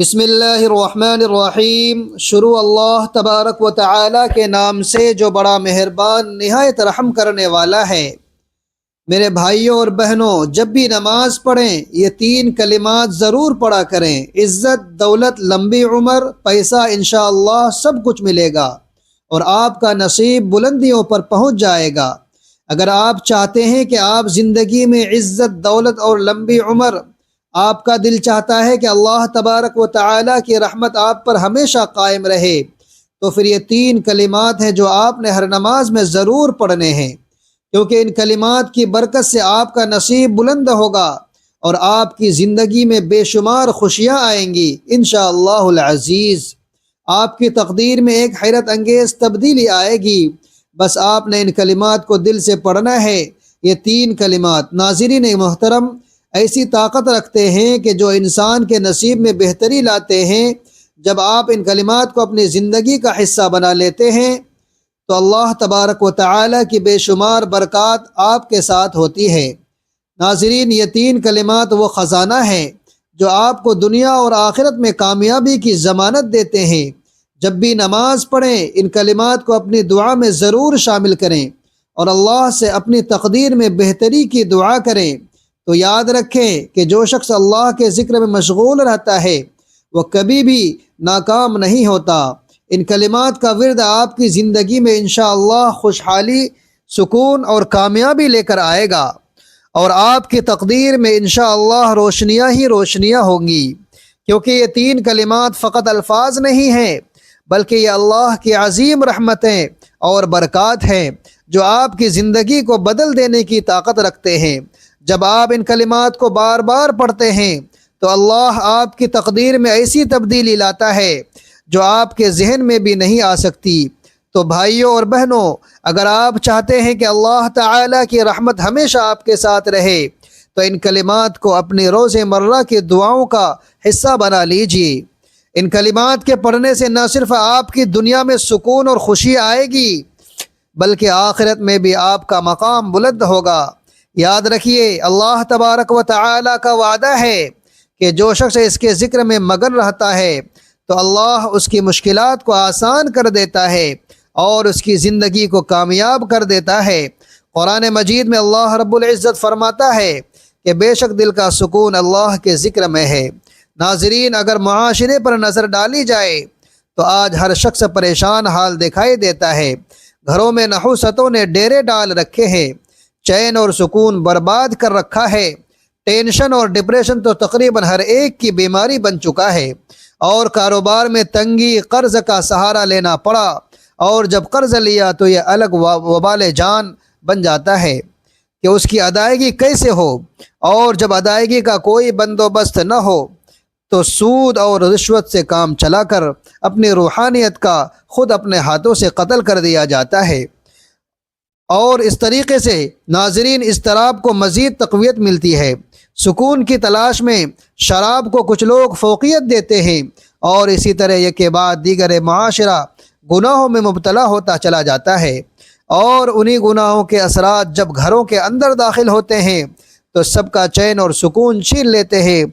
بسم اللہ الرحمن الرحیم۔ شروع اللہ تبارک و تعالی کے نام سے جو بڑا مہربان نہایت رحم کرنے والا ہے۔ میرے بھائیوں اور بہنوں، جب بھی نماز پڑھیں یہ تین کلمات ضرور پڑھا کریں۔ عزت، دولت، لمبی عمر، پیسہ انشاءاللہ سب کچھ ملے گا اور آپ کا نصیب بلندیوں پر پہنچ جائے گا۔ اگر آپ چاہتے ہیں کہ آپ زندگی میں عزت، دولت اور لمبی عمر، آپ کا دل چاہتا ہے کہ اللہ تبارک و تعالی کی رحمت آپ پر ہمیشہ قائم رہے، تو پھر یہ تین کلمات ہیں جو آپ نے ہر نماز میں ضرور پڑھنے ہیں، کیونکہ ان کلمات کی برکت سے آپ کا نصیب بلند ہوگا اور آپ کی زندگی میں بے شمار خوشیاں آئیں گی انشاءاللہ العزیز۔ آپ کی تقدیر میں ایک حیرت انگیز تبدیلی آئے گی۔ بس آپ نے ان کلمات کو دل سے پڑھنا ہے۔ یہ تین کلمات ناظرین محترم ایسی طاقت رکھتے ہیں کہ جو انسان کے نصیب میں بہتری لاتے ہیں۔ جب آپ ان کلمات کو اپنی زندگی کا حصہ بنا لیتے ہیں تو اللہ تبارک و تعالی کی بے شمار برکات آپ کے ساتھ ہوتی ہے۔ ناظرین، یہ تین کلمات وہ خزانہ ہیں جو آپ کو دنیا اور آخرت میں کامیابی کی ضمانت دیتے ہیں۔ جب بھی نماز پڑھیں ان کلمات کو اپنی دعا میں ضرور شامل کریں اور اللہ سے اپنی تقدیر میں بہتری کی دعا کریں۔ تو یاد رکھیں کہ جو شخص اللہ کے ذکر میں مشغول رہتا ہے وہ کبھی بھی ناکام نہیں ہوتا۔ ان کلمات کا ورد آپ کی زندگی میں انشاءاللہ خوشحالی، سکون اور کامیابی لے کر آئے گا اور آپ کی تقدیر میں انشاءاللہ روشنیاں ہی روشنیاں ہوں گی، کیونکہ یہ تین کلمات فقط الفاظ نہیں ہیں بلکہ یہ اللہ کی عظیم رحمتیں اور برکات ہیں جو آپ کی زندگی کو بدل دینے کی طاقت رکھتے ہیں۔ جب آپ ان کلمات کو بار بار پڑھتے ہیں تو اللہ آپ کی تقدیر میں ایسی تبدیلی لاتا ہے جو آپ کے ذہن میں بھی نہیں آ سکتی۔ تو بھائیوں اور بہنوں، اگر آپ چاہتے ہیں کہ اللہ تعالی کی رحمت ہمیشہ آپ کے ساتھ رہے تو ان کلمات کو اپنی روز مرہ کی دعاؤں کا حصہ بنا لیجیے۔ ان کلمات کے پڑھنے سے نہ صرف آپ کی دنیا میں سکون اور خوشی آئے گی بلکہ آخرت میں بھی آپ کا مقام بلند ہوگا۔ یاد رکھیے، اللہ تبارک و تعالی کا وعدہ ہے کہ جو شخص اس کے ذکر میں مگن رہتا ہے تو اللہ اس کی مشکلات کو آسان کر دیتا ہے اور اس کی زندگی کو کامیاب کر دیتا ہے۔ قرآن مجید میں اللہ رب العزت فرماتا ہے کہ بے شک دل کا سکون اللہ کے ذکر میں ہے۔ ناظرین، اگر معاشرے پر نظر ڈالی جائے تو آج ہر شخص پریشان حال دکھائی دیتا ہے۔ گھروں میں نحوستوں نے ڈیرے ڈال رکھے ہیں، چین اور سکون برباد کر رکھا ہے۔ ٹینشن اور ڈپریشن تو تقریباً ہر ایک کی بیماری بن چکا ہے، اور کاروبار میں تنگی، قرض کا سہارا لینا پڑا، اور جب قرض لیا تو یہ الگ وبال جان بن جاتا ہے کہ اس کی ادائیگی کیسے ہو، اور جب ادائیگی کا کوئی بندوبست نہ ہو تو سود اور رشوت سے کام چلا کر اپنی روحانیت کا خود اپنے ہاتھوں سے قتل کر دیا جاتا ہے۔ اور اس طریقے سے ناظرین اضطراب کو مزید تقویت ملتی ہے۔ سکون کی تلاش میں شراب کو کچھ لوگ فوقیت دیتے ہیں اور اسی طرح یہ کے بعد دیگر معاشرہ گناہوں میں مبتلا ہوتا چلا جاتا ہے، اور انہی گناہوں کے اثرات جب گھروں کے اندر داخل ہوتے ہیں تو سب کا چین اور سکون چھین لیتے ہیں،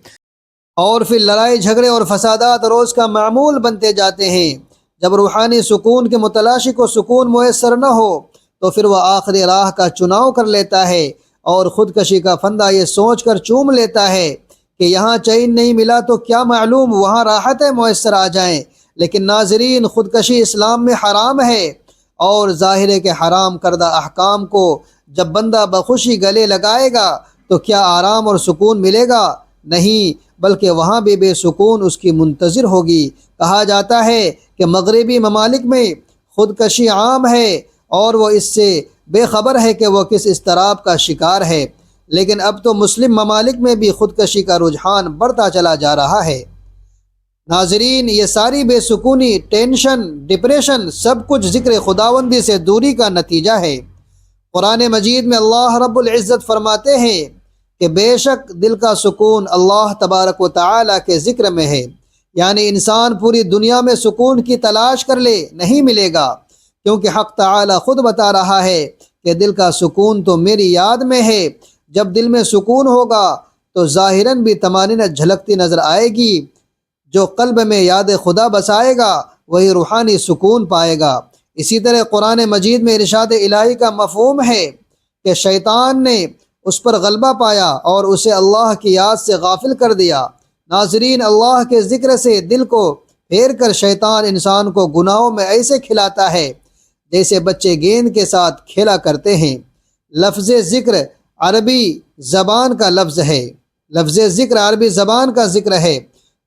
اور پھر لڑائی جھگڑے اور فسادات روز کا معمول بنتے جاتے ہیں۔ جب روحانی سکون کے متلاشی کو سکون میسر نہ ہو تو پھر وہ آخری راہ کا چناؤ کر لیتا ہے اور خودکشی کا فندہ یہ سوچ کر چوم لیتا ہے کہ یہاں چین نہیں ملا تو کیا معلوم وہاں راحتیں میسر آ جائیں۔ لیکن ناظرین، خودکشی اسلام میں حرام ہے، اور ظاہر ہے کہ حرام کردہ احکام کو جب بندہ بخوشی گلے لگائے گا تو کیا آرام اور سکون ملے گا؟ نہیں، بلکہ وہاں بھی بے سکون اس کی منتظر ہوگی۔ کہا جاتا ہے کہ مغربی ممالک میں خودکشی عام ہے اور وہ اس سے بے خبر ہے کہ وہ کس اضطراب کا شکار ہے، لیکن اب تو مسلم ممالک میں بھی خودکشی کا رجحان بڑھتا چلا جا رہا ہے۔ ناظرین، یہ ساری بے سکونی، ٹینشن، ڈپریشن سب کچھ ذکر خداوندی سے دوری کا نتیجہ ہے۔ قرآن مجید میں اللہ رب العزت فرماتے ہیں کہ بے شک دل کا سکون اللہ تبارک و تعالی کے ذکر میں ہے، یعنی انسان پوری دنیا میں سکون کی تلاش کر لے نہیں ملے گا، کیونکہ حق تعالی خود بتا رہا ہے کہ دل کا سکون تو میری یاد میں ہے۔ جب دل میں سکون ہوگا تو ظاہراً بھی طمانینت جھلکتی نظر آئے گی۔ جو قلب میں یاد خدا بسائے گا وہی روحانی سکون پائے گا۔ اسی طرح قرآن مجید میں ارشاد الہی کا مفہوم ہے کہ شیطان نے اس پر غلبہ پایا اور اسے اللہ کی یاد سے غافل کر دیا۔ ناظرین، اللہ کے ذکر سے دل کو پھیر کر شیطان انسان کو گناہوں میں ایسے کھلاتا ہے جیسے بچے گیند کے ساتھ کھیلا کرتے ہیں۔ لفظ ذکر عربی زبان کا لفظ ہے، لفظ ذکر عربی زبان کا ذکر ہے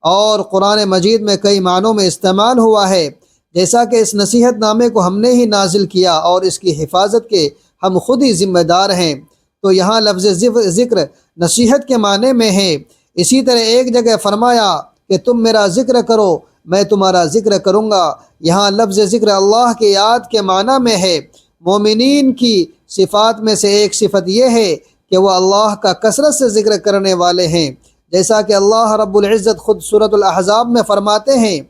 اور قرآن مجید میں کئی معنوں میں استعمال ہوا ہے۔ جیسا کہ اس نصیحت نامے کو ہم نے ہی نازل کیا اور اس کی حفاظت کے ہم خود ہی ذمہ دار ہیں، تو یہاں لفظ ذکر نصیحت کے معنی میں ہے۔ اسی طرح ایک جگہ فرمایا کہ تم میرا ذکر کرو میں تمہارا ذکر کروں گا۔ یہاں لفظ ذکر اللہ کی یاد کے معنی میں ہے۔ مومنین کی صفات میں سے ایک صفت یہ ہے کہ وہ اللہ کا کثرت سے ذکر کرنے والے ہیں، جیسا کہ اللہ رب العزت خود سورۃ الاحزاب میں فرماتے ہیں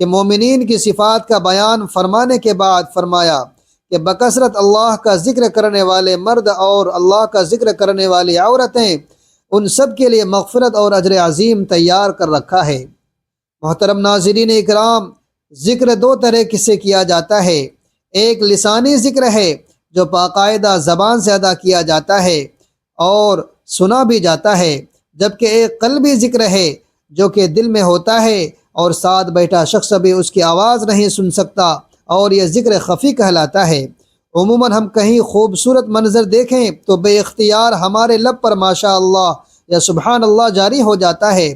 کہ مومنین کی صفات کا بیان فرمانے کے بعد فرمایا کہ بکثرت اللہ کا ذکر کرنے والے مرد اور اللہ کا ذکر کرنے والی عورتیں، ان سب کے لیے مغفرت اور اجر عظیم تیار کر رکھا ہے۔ محترم ناظرین اکرام، ذکر دو طرح سے کیا جاتا ہے۔ ایک لسانی ذکر ہے جو باقاعدہ زبان سے ادا کیا جاتا ہے اور سنا بھی جاتا ہے، جبکہ ایک قلبی ذکر ہے جو کہ دل میں ہوتا ہے اور ساتھ بیٹھا شخص بھی اس کی آواز نہیں سن سکتا، اور یہ ذکر خفی کہلاتا ہے۔ عموماً ہم کہیں خوبصورت منظر دیکھیں تو بے اختیار ہمارے لب پر ماشاء اللہ یا سبحان اللہ جاری ہو جاتا ہے۔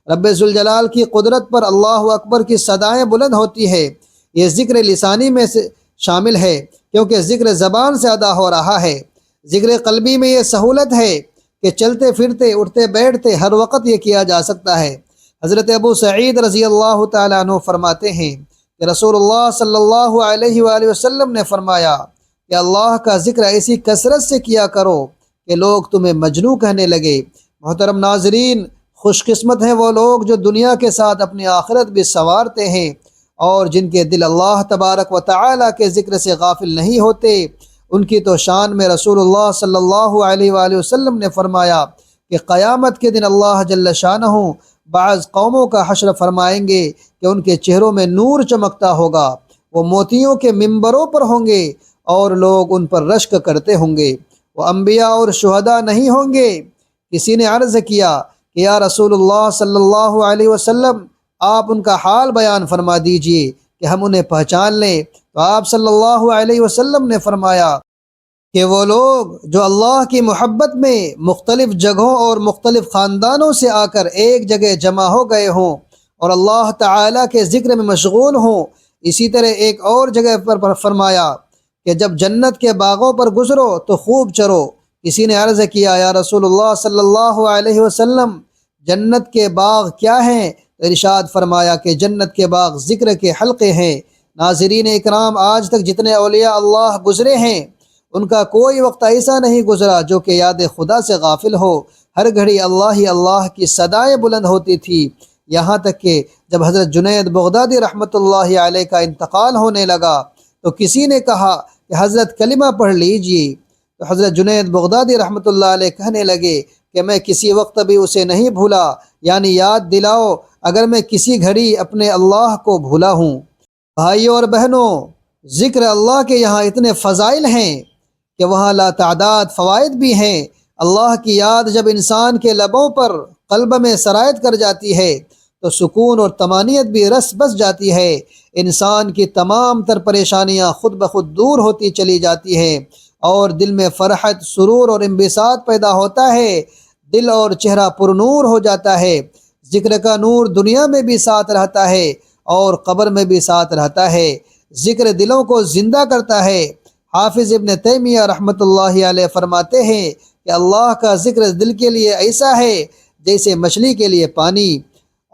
رب ذوالجلال کی قدرت پر اللہ اکبر کی صدائیں بلند ہوتی ہے۔ یہ ذکر لسانی میں سے شامل ہے کیونکہ ذکر زبان سے ادا ہو رہا ہے۔ ذکر قلبی میں یہ سہولت ہے کہ چلتے پھرتے اٹھتے بیٹھتے ہر وقت یہ کیا جا سکتا ہے۔ حضرت ابو سعید رضی اللہ تعالیٰ عنہ فرماتے ہیں کہ رسول اللہ صلی اللہ علیہ وآلہ وسلم نے فرمایا کہ اللہ کا ذکر ایسی کثرت سے کیا کرو کہ لوگ تمہیں مجنوں کہنے لگے۔ محترم ناظرین، خوش قسمت ہیں وہ لوگ جو دنیا کے ساتھ اپنی آخرت بھی سنوارتے ہیں اور جن کے دل اللہ تبارک و تعالیٰ کے ذکر سے غافل نہیں ہوتے۔ ان کی تو شان میں رسول اللہ صلی اللہ علیہ وآلہ وسلم نے فرمایا کہ قیامت کے دن اللہ جل شانہ بعض قوموں کا حشر فرمائیں گے کہ ان کے چہروں میں نور چمکتا ہوگا، وہ موتیوں کے منبروں پر ہوں گے اور لوگ ان پر رشک کرتے ہوں گے، وہ انبیاء اور شہداء نہیں ہوں گے۔ کسی نے عرض کیا کہ یا رسول اللہ صلی اللہ علیہ وسلم، آپ ان کا حال بیان فرما دیجئے کہ ہم انہیں پہچان لیں۔ تو آپ صلی اللہ علیہ وسلم نے فرمایا کہ وہ لوگ جو اللہ کی محبت میں مختلف جگہوں اور مختلف خاندانوں سے آ کر ایک جگہ جمع ہو گئے ہوں اور اللہ تعالیٰ کے ذکر میں مشغول ہوں۔ اسی طرح ایک اور جگہ پر فرمایا کہ جب جنت کے باغوں پر گزرو تو خوب چرو۔ کسی نے عرض کیا یا رسول اللہ صلی اللہ علیہ وسلم، جنت کے باغ کیا ہیں؟ ارشاد فرمایا کہ جنت کے باغ ذکر کے حلقے ہیں۔ ناظرین اکرام، آج تک جتنے اولیاء اللہ گزرے ہیں ان کا کوئی وقت ایسا نہیں گزرا جو کہ یاد خدا سے غافل ہو۔ ہر گھڑی اللہ ہی اللہ کی صدائیں بلند ہوتی تھی، یہاں تک کہ جب حضرت جنید بغدادی رحمۃ اللہ علیہ کا انتقال ہونے لگا تو کسی نے کہا کہ حضرت کلمہ پڑھ لیجئے، تو حضرت جنید بغدادی رحمۃ اللہ علیہ کہنے لگے کہ میں کسی وقت بھی اسے نہیں بھولا، یعنی یاد دلاؤ اگر میں کسی گھڑی اپنے اللہ کو بھولا ہوں۔ بھائیوں اور بہنوں، ذکر اللہ کے یہاں اتنے فضائل ہیں کہ وہاں لا تعداد فوائد بھی ہیں۔ اللہ کی یاد جب انسان کے لبوں پر قلب میں سرایت کر جاتی ہے تو سکون اور طمانینت بھی رس بس جاتی ہے۔ انسان کی تمام تر پریشانیاں خود بخود دور ہوتی چلی جاتی ہیں اور دل میں فرحت، سرور اور انبساط پیدا ہوتا ہے، دل اور چہرہ پرنور ہو جاتا ہے۔ ذکر کا نور دنیا میں بھی ساتھ رہتا ہے اور قبر میں بھی ساتھ رہتا ہے۔ ذکر دلوں کو زندہ کرتا ہے۔ حافظ ابن تیمیہ رحمۃ اللہ علیہ فرماتے ہیں کہ اللہ کا ذکر دل کے لیے ایسا ہے جیسے مچھلی کے لیے پانی،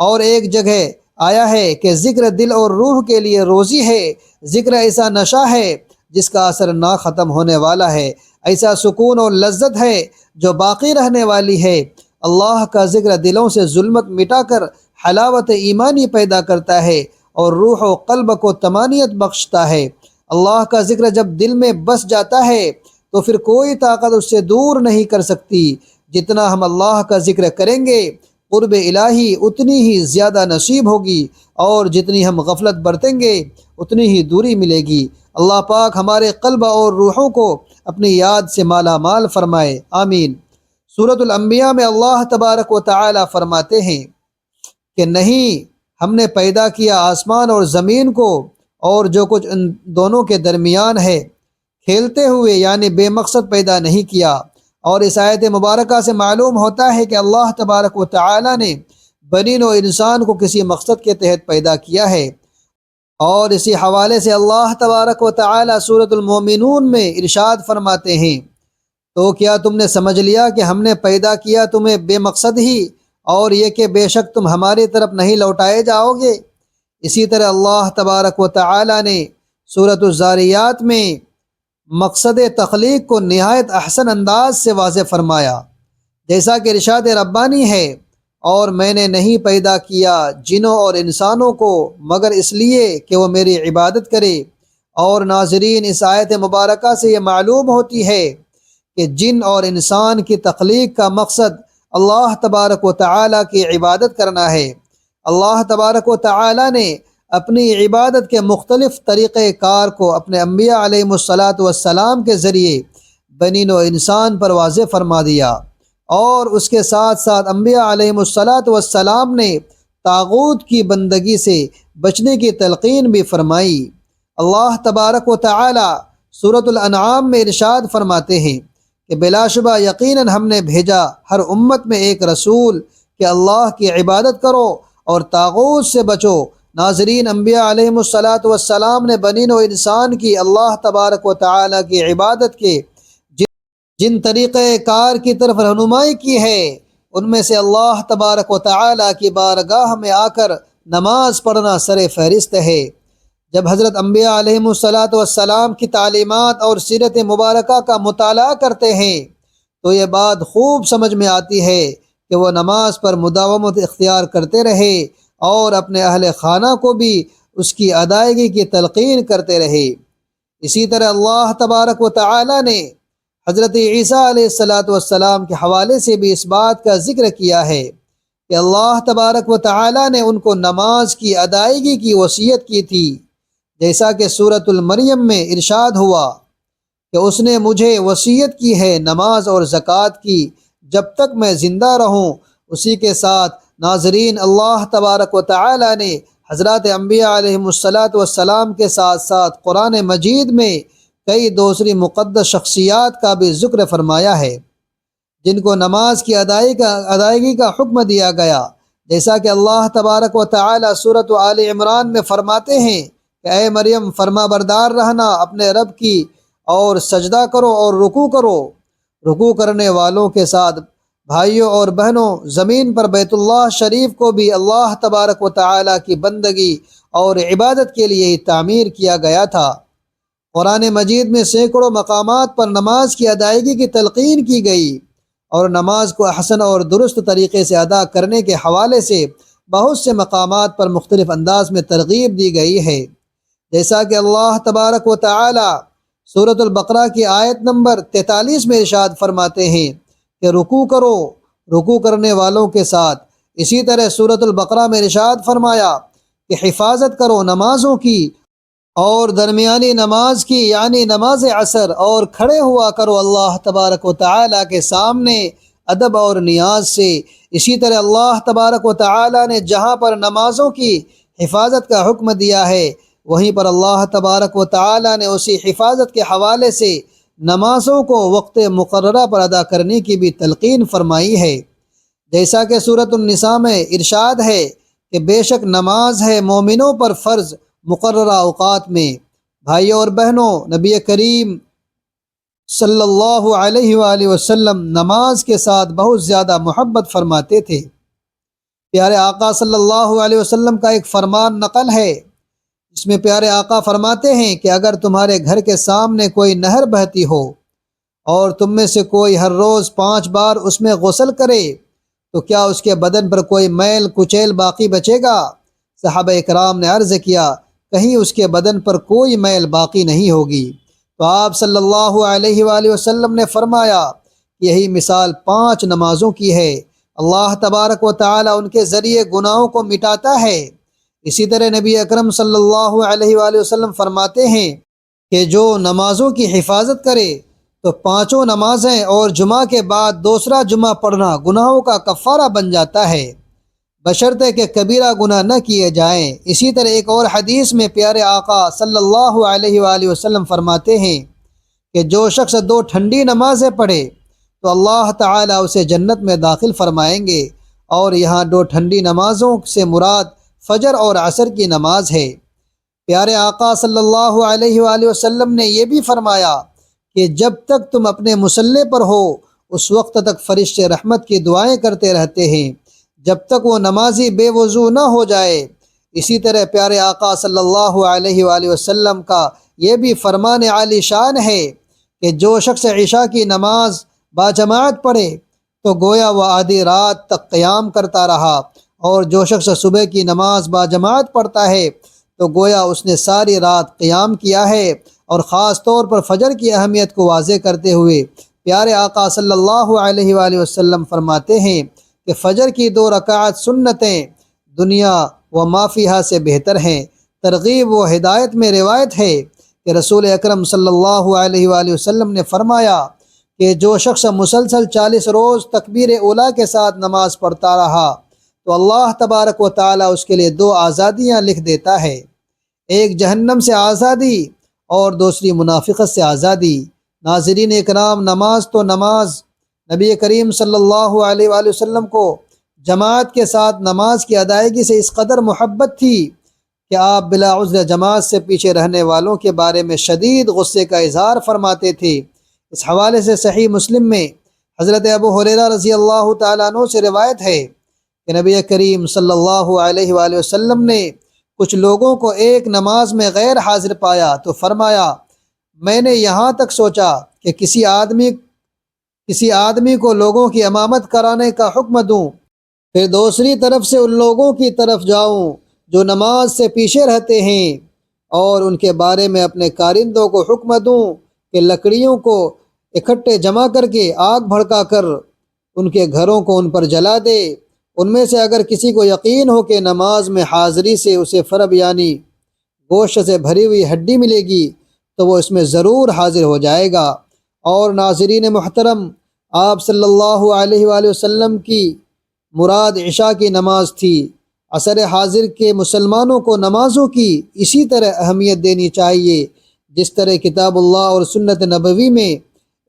اور ایک جگہ آیا ہے کہ ذکر دل اور روح کے لیے روزی ہے۔ ذکر ایسا نشہ ہے جس کا اثر نہ ختم ہونے والا ہے، ایسا سکون اور لذت ہے جو باقی رہنے والی ہے۔ اللہ کا ذکر دلوں سے ظلمت مٹا کر حلاوت ایمانی پیدا کرتا ہے اور روح و قلب کو طمانینت بخشتا ہے۔ اللہ کا ذکر جب دل میں بس جاتا ہے تو پھر کوئی طاقت اس سے دور نہیں کر سکتی۔ جتنا ہم اللہ کا ذکر کریں گے قرب الہی اتنی ہی زیادہ نصیب ہوگی، اور جتنی ہم غفلت برتیں گے اتنی ہی دوری ملے گی۔ اللہ پاک ہمارے قلب اور روحوں کو اپنی یاد سے مالا مال فرمائے، آمین۔ سورۃ الانبیاء میں اللہ تبارک و تعالی فرماتے ہیں کہ نہیں، ہم نے پیدا کیا آسمان اور زمین کو اور جو کچھ ان دونوں کے درمیان ہے، کھیلتے ہوئے یعنی بے مقصد پیدا نہیں کیا۔ اور اس آیت مبارکہ سے معلوم ہوتا ہے کہ اللہ تبارک و تعالی نے بنی نوع انسان کو کسی مقصد کے تحت پیدا کیا ہے۔ اور اسی حوالے سے اللہ تبارک و تعالی سورۃ المومنون میں ارشاد فرماتے ہیں، تو کیا تم نے سمجھ لیا کہ ہم نے پیدا کیا تمہیں بے مقصد ہی، اور یہ کہ بے شک تم ہماری طرف نہیں لوٹائے جاؤ گے۔ اسی طرح اللہ تبارک و تعالی نے سورۃ الذاریات میں مقصد تخلیق کو نہایت احسن انداز سے واضح فرمایا، جیسا کہ ارشاد ربانی ہے، اور میں نے نہیں پیدا کیا جنوں اور انسانوں کو مگر اس لیے کہ وہ میری عبادت کرے۔ اور ناظرین، اس آیت مبارکہ سے یہ معلوم ہوتی ہے کہ جن اور انسان کی تخلیق کا مقصد اللہ تبارک و تعالی کی عبادت کرنا ہے۔ اللہ تبارک و تعالی نے اپنی عبادت کے مختلف طریقہ کار کو اپنے انبیاء علیہم الصلاۃ والسلام کے ذریعے بنی نوع انسان پر واضح فرما دیا، اور اس کے ساتھ ساتھ انبیاء علیہم الصلاۃ والسلام نے طاغوت کی بندگی سے بچنے کی تلقین بھی فرمائی۔ اللہ تبارک و تعالی سورۃ الانعام میں ارشاد فرماتے ہیں کہ بلا شبہ یقیناً ہم نے بھیجا ہر امت میں ایک رسول کہ اللہ کی عبادت کرو اور طاغوت سے بچو۔ ناظرین، انبیاء علیہم الصلاۃ والسلام نے بنی نوع انسان کی اللہ تبارک و تعالی کی عبادت کے جن طریقہ کار کی طرف رہنمائی کی ہے، ان میں سے اللہ تبارک و تعالی کی بارگاہ میں آ کر نماز پڑھنا سر فہرست ہے۔ جب حضرت انبیاء علیہم الصلاۃ والسلام کی تعلیمات اور سیرت مبارکہ کا مطالعہ کرتے ہیں تو یہ بات خوب سمجھ میں آتی ہے کہ وہ نماز پر مداومت اختیار کرتے رہے اور اپنے اہل خانہ کو بھی اس کی ادائیگی کی تلقین کرتے رہے۔ اسی طرح اللہ تبارک و تعالی نے حضرت عیسیٰ علیہ الصلاۃ والسلام کے حوالے سے بھی اس بات کا ذکر کیا ہے کہ اللہ تبارک و تعالی نے ان کو نماز کی ادائیگی کی وصیت کی تھی، جیسا کہ سورۃ المریم میں ارشاد ہوا کہ اس نے مجھے وصیت کی ہے نماز اور زکوٰۃ کی جب تک میں زندہ رہوں۔ اسی کے ساتھ ناظرین، اللہ تبارک و تعالی نے حضرات انبیاء علیہم الصلاۃ والسلام کے ساتھ ساتھ قرآن مجید میں کئی دوسری مقدس شخصیات کا بھی ذکر فرمایا ہے جن کو نماز کی ادائیگی کا حکم دیا گیا، جیسا کہ اللہ تبارک و تعالی سورۃ آل عمران میں فرماتے ہیں کہ اے مریم، فرما بردار رہنا اپنے رب کی، اور سجدہ کرو اور رکوع کرو۔ رکوع کرنے والوں کے ساتھ بھائیوں اور بہنوں، زمین پر بیت اللہ شریف کو بھی اللہ تبارک و تعالی کی بندگی اور عبادت کے لیے تعمیر کیا گیا تھا۔ قرآن مجید میں سینکڑوں مقامات پر نماز کی ادائیگی کی تلقین کی گئی، اور نماز کو احسن اور درست طریقے سے ادا کرنے کے حوالے سے بہت سے مقامات پر مختلف انداز میں ترغیب دی گئی ہے، جیسا کہ اللہ تبارک و تعالی سورۃ البقرہ کی آیت نمبر 43 میں ارشاد فرماتے ہیں کہ رکوع کرو رکوع کرنے والوں کے ساتھ۔ اسی طرح سورۃ البقرہ میں ارشاد فرمایا کہ حفاظت کرو نمازوں کی اور درمیانی نماز کی، یعنی نماز عصر، اور کھڑے ہوا کرو اللہ تبارک و تعالی کے سامنے ادب اور نیاز سے۔ اسی طرح اللہ تبارک و تعالی نے جہاں پر نمازوں کی حفاظت کا حکم دیا ہے، وہیں پر اللہ تبارک و تعالی نے اسی حفاظت کے حوالے سے نمازوں کو وقت مقررہ پر ادا کرنے کی بھی تلقین فرمائی ہے، جیسا کہ سورۃ النساء میں ارشاد ہے کہ بے شک نماز ہے مومنوں پر فرض مقررہ اوقات میں۔ بھائیوں اور بہنوں، نبی کریم صلی اللہ علیہ وآلہ وسلم نماز کے ساتھ بہت زیادہ محبت فرماتے تھے۔ پیارے آقا صلی اللہ علیہ وسلم کا ایک فرمان نقل ہے، جس میں پیارے آقا فرماتے ہیں کہ اگر تمہارے گھر کے سامنے کوئی نہر بہتی ہو اور تم میں سے کوئی ہر روز 5 بار اس میں غسل کرے تو کیا اس کے بدن پر کوئی میل کچیل باقی بچے گا؟ صحابہ اکرام نے عرض کیا، کہیں اس کے بدن پر کوئی میل باقی نہیں ہوگی۔ تو آپ صلی اللہ علیہ وآلہ وسلم نے فرمایا کہ یہی مثال 5 نمازوں کی ہے۔ اللہ تبارک و تعالی ان کے ذریعے گناہوں کو مٹاتا ہے۔ اسی طرح نبی اکرم صلی اللہ علیہ وآلہ وسلم فرماتے ہیں کہ جو نمازوں کی حفاظت کرے تو 5 نمازیں اور جمعہ کے بعد دوسرا جمعہ پڑھنا گناہوں کا کفارہ بن جاتا ہے، بشرطے کہ کبیرہ گناہ نہ کیے جائیں۔ اسی طرح ایک اور حدیث میں پیارے آقا صلی اللہ علیہ وآلہ وسلم فرماتے ہیں کہ جو شخص 2 ٹھنڈی نمازیں پڑھے تو اللہ تعالیٰ اسے جنت میں داخل فرمائیں گے، اور یہاں 2 ٹھنڈی نمازوں سے مراد فجر اور عصر کی نماز ہے۔ پیارے آقا صلی اللہ علیہ وآلہ وسلم نے یہ بھی فرمایا کہ جب تک تم اپنے مصلی پر ہو اس وقت تک فرشتے رحمت کی دعائیں کرتے رہتے ہیں جب تک وہ نمازی بے وضو نہ ہو جائے۔ اسی طرح پیارے آقا صلی اللہ علیہ وآلہ وسلم کا یہ بھی فرمان عالی شان ہے کہ جو شخص عشاء کی نماز باجماعت پڑھے تو گویا وہ آدھی رات تک قیام کرتا رہا، اور جو شخص صبح کی نماز باجماعت پڑھتا ہے تو گویا اس نے ساری رات قیام کیا ہے۔ اور خاص طور پر فجر کی اہمیت کو واضح کرتے ہوئے پیارے آقا صلی اللہ علیہ وآلہ وسلم فرماتے ہیں کہ فجر کی 2 رکعت سنتیں دنیا و ما فیہا سے بہتر ہیں۔ ترغیب و ہدایت میں روایت ہے کہ رسول اکرم صلی اللہ علیہ وآلہ وسلم نے فرمایا کہ جو شخص مسلسل 40 روز تکبیر اولیٰ کے ساتھ نماز پڑھتا رہا تو اللہ تبارک و تعالیٰ اس کے لیے 2 آزادیاں لکھ دیتا ہے، ایک جہنم سے آزادی اور دوسری منافقت سے آزادی۔ ناظرین اکرام، نماز تو نماز، نبی کریم صلی اللہ علیہ وآلہ وسلم کو جماعت کے ساتھ نماز کی ادائیگی سے اس قدر محبت تھی کہ آپ بلا عذر جماعت سے پیچھے رہنے والوں کے بارے میں شدید غصے کا اظہار فرماتے تھے۔ اس حوالے سے صحیح مسلم میں حضرت ابو ہریرہ رضی اللہ تعالیٰ عنہ سے روایت ہے کہ نبی کریم صلی اللہ علیہ وآلہ وسلم نے کچھ لوگوں کو ایک نماز میں غیر حاضر پایا تو فرمایا، میں نے یہاں تک سوچا کہ کسی آدمی کو لوگوں کی امامت کرانے کا حکم دوں، پھر دوسری طرف سے ان لوگوں کی طرف جاؤں جو نماز سے پیچھے رہتے ہیں، اور ان کے بارے میں اپنے کارندوں کو حکم دوں کہ لکڑیوں کو اکٹھے جمع کر کے آگ بھڑکا کر ان کے گھروں کو ان پر جلا دے۔ ان میں سے اگر کسی کو یقین ہو کہ نماز میں حاضری سے اسے فرب یعنی گوشت سے بھری ہوئی ہڈی ملے گی تو وہ اس میں ضرور حاضر ہو جائے گا۔ اور ناظرین محترم، آپ صلی اللہ علیہ وآلہ وسلم کی مراد عشاء کی نماز تھی۔ عصر حاضر کے مسلمانوں کو نمازوں کی اسی طرح اہمیت دینی چاہیے جس طرح کتاب اللہ اور سنت نبوی میں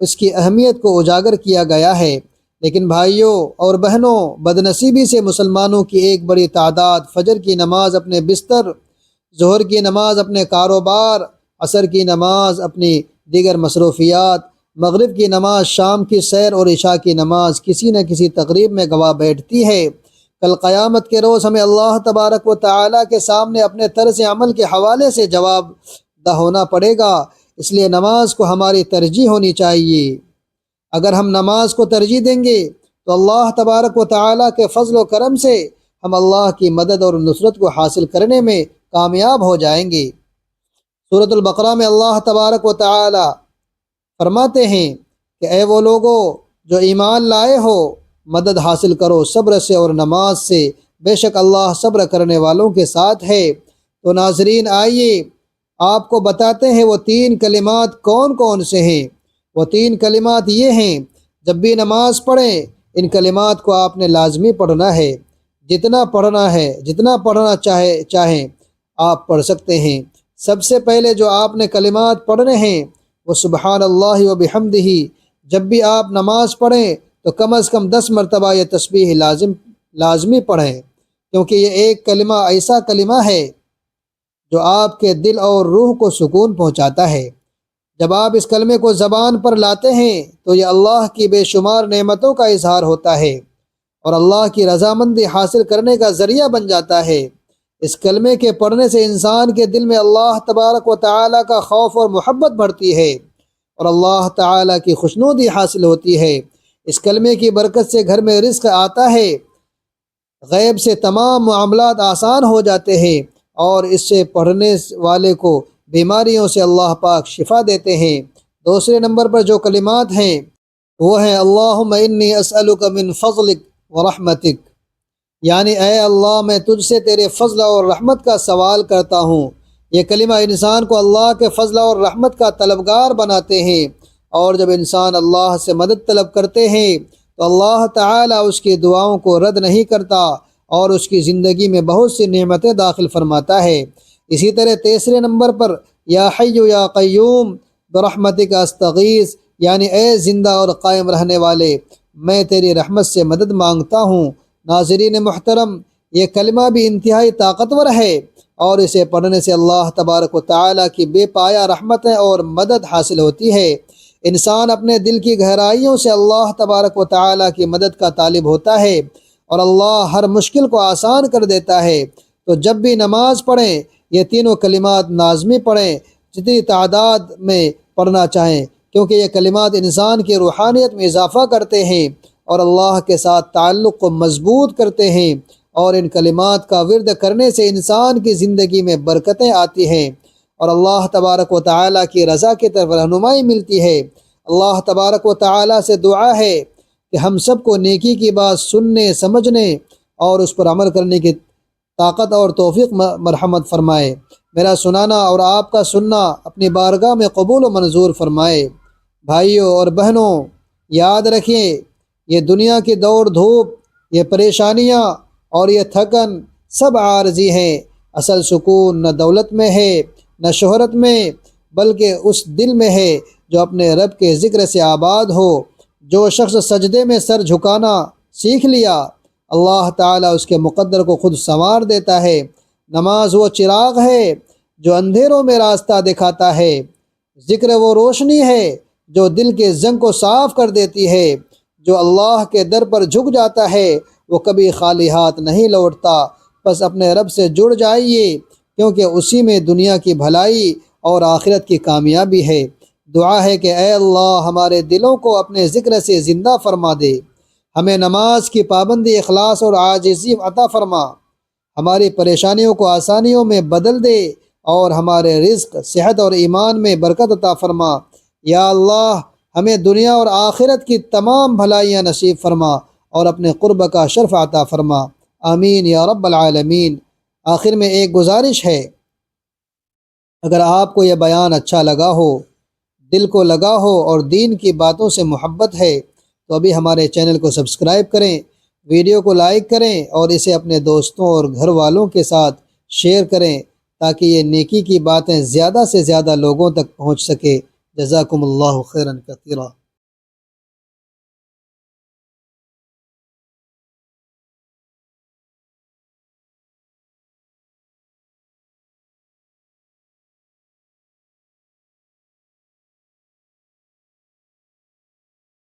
اس کی اہمیت کو اجاگر کیا گیا ہے۔ لیکن بھائیوں اور بہنوں، بدنصیبی سے مسلمانوں کی ایک بڑی تعداد فجر کی نماز اپنے بستر، ظہر کی نماز اپنے کاروبار، عصر کی نماز اپنی دیگر مصروفیات، مغرب کی نماز شام کی سیر اور عشاء کی نماز کسی نہ کسی تقریب میں گوا بیٹھتی ہے۔ کل قیامت کے روز ہمیں اللہ تبارک و تعالیٰ کے سامنے اپنے طرز عمل کے حوالے سے جواب دہ ہونا پڑے گا، اس لیے نماز کو ہماری ترجیح ہونی چاہیے۔ اگر ہم نماز کو ترجیح دیں گے تو اللہ تبارک و تعالیٰ کے فضل و کرم سے ہم اللہ کی مدد اور نصرت کو حاصل کرنے میں کامیاب ہو جائیں گے۔ سورۃ البقرہ میں اللہ تبارک و تعالیٰ فرماتے ہیں کہ اے وہ لوگو جو ایمان لائے ہو، مدد حاصل کرو صبر سے اور نماز سے، بے شک اللہ صبر کرنے والوں کے ساتھ ہے۔ تو ناظرین، آئیے آپ کو بتاتے ہیں وہ 3 کلمات کون کون سے ہیں۔ وہ 3 کلمات یہ ہیں، جب بھی نماز پڑھیں ان کلمات کو آپ نے لازمی پڑھنا ہے، جتنا پڑھنا چاہیں آپ پڑھ سکتے ہیں۔ سب سے پہلے جو آپ نے کلمات پڑھنے ہیں وہ سبحان اللہ و بحمدہ۔ جب بھی آپ نماز پڑھیں تو کم از کم 10 مرتبہ یہ تسبیح لازمی پڑھیں، کیونکہ یہ ایک کلمہ ایسا کلمہ ہے جو آپ کے دل اور روح کو سکون پہنچاتا ہے۔ جب آپ اس کلمے کو زبان پر لاتے ہیں تو یہ اللہ کی بے شمار نعمتوں کا اظہار ہوتا ہے اور اللہ کی رضامندی حاصل کرنے کا ذریعہ بن جاتا ہے۔ اس کلمے کے پڑھنے سے انسان کے دل میں اللہ تبارک و تعالیٰ کا خوف اور محبت بڑھتی ہے اور اللہ تعالیٰ کی خوشنودی حاصل ہوتی ہے۔ اس کلمے کی برکت سے گھر میں رزق آتا ہے، غیب سے تمام معاملات آسان ہو جاتے ہیں، اور اس سے پڑھنے والے کو بیماریوں سے اللہ پاک شفا دیتے ہیں۔ دوسرے نمبر پر جو کلمات ہیں وہ ہیں اللہم انی اسألک من فضلک ورحمتک، یعنی اے اللہ میں تجھ سے تیرے فضل اور رحمت کا سوال کرتا ہوں۔ یہ کلمہ انسان کو اللہ کے فضل اور رحمت کا طلبگار بناتے ہیں، اور جب انسان اللہ سے مدد طلب کرتے ہیں تو اللہ تعالیٰ اس کی دعاؤں کو رد نہیں کرتا اور اس کی زندگی میں بہت سی نعمتیں داخل فرماتا ہے۔ اسی طرح تیسرے نمبر پر یا حی یا قیوم برحمتک استغیث، یعنی اے زندہ اور قائم رہنے والے، میں تیری رحمت سے مدد مانگتا ہوں۔ ناظرین محترم، یہ کلمہ بھی انتہائی طاقتور ہے، اور اسے پڑھنے سے اللہ تبارک و تعالیٰ کی بے پایہ رحمتیں اور مدد حاصل ہوتی ہے۔ انسان اپنے دل کی گہرائیوں سے اللہ تبارک و تعالیٰ کی مدد کا طالب ہوتا ہے، اور اللہ ہر مشکل کو آسان کر دیتا ہے۔ تو جب بھی نماز پڑھیں یہ تینوں کلمات لازمی پڑھیں، جتنی تعداد میں پڑھنا چاہیں، کیونکہ یہ کلمات انسان کی روحانیت میں اضافہ کرتے ہیں اور اللہ کے ساتھ تعلق کو مضبوط کرتے ہیں، اور ان کلمات کا ورد کرنے سے انسان کی زندگی میں برکتیں آتی ہیں اور اللہ تبارک و تعالیٰ کی رضا کی طرف رہنمائی ملتی ہے۔ اللہ تبارک و تعالیٰ سے دعا ہے کہ ہم سب کو نیکی کی بات سننے، سمجھنے اور اس پر عمل کرنے کی طاقت اور توفیق مرحمت فرمائے۔ میرا سنانا اور آپ کا سننا اپنی بارگاہ میں قبول و منظور فرمائے۔ بھائیوں اور بہنوں، یاد رکھیں یہ دنیا کی دوڑ دھوپ، یہ پریشانیاں اور یہ تھکن سب عارضی ہیں۔ اصل سکون نہ دولت میں ہے نہ شہرت میں، بلکہ اس دل میں ہے جو اپنے رب کے ذکر سے آباد ہو۔ جو شخص سجدے میں سر جھکانا سیکھ لیا، اللہ تعالیٰ اس کے مقدر کو خود سنوار دیتا ہے۔ نماز وہ چراغ ہے جو اندھیروں میں راستہ دکھاتا ہے، ذکر وہ روشنی ہے جو دل کے زنگ کو صاف کر دیتی ہے۔ جو اللہ کے در پر جھک جاتا ہے وہ کبھی خالی ہاتھ نہیں لوٹتا۔ بس اپنے رب سے جڑ جائیے، کیونکہ اسی میں دنیا کی بھلائی اور آخرت کی کامیابی ہے۔ دعا ہے کہ اے اللہ ہمارے دلوں کو اپنے ذکر سے زندہ فرما دے، ہمیں نماز کی پابندی، اخلاص اور عاجزی عطا فرما، ہماری پریشانیوں کو آسانیوں میں بدل دے اور ہمارے رزق، صحت اور ایمان میں برکت عطا فرما۔ یا اللہ ہمیں دنیا اور آخرت کی تمام بھلائیاں نصیب فرما اور اپنے قرب کا شرف عطا فرما، آمین یا رب العالمین۔ آخر میں ایک گزارش ہے، اگر آپ کو یہ بیان اچھا لگا ہو، دل کو لگا ہو اور دین کی باتوں سے محبت ہے تو ابھی ہمارے چینل کو سبسکرائب کریں، ویڈیو کو لائک کریں اور اسے اپنے دوستوں اور گھر والوں کے ساتھ شیئر کریں تاکہ یہ نیکی کی باتیں زیادہ سے زیادہ لوگوں تک پہنچ سکے۔ جزاکم اللہ خیرا کثیرا۔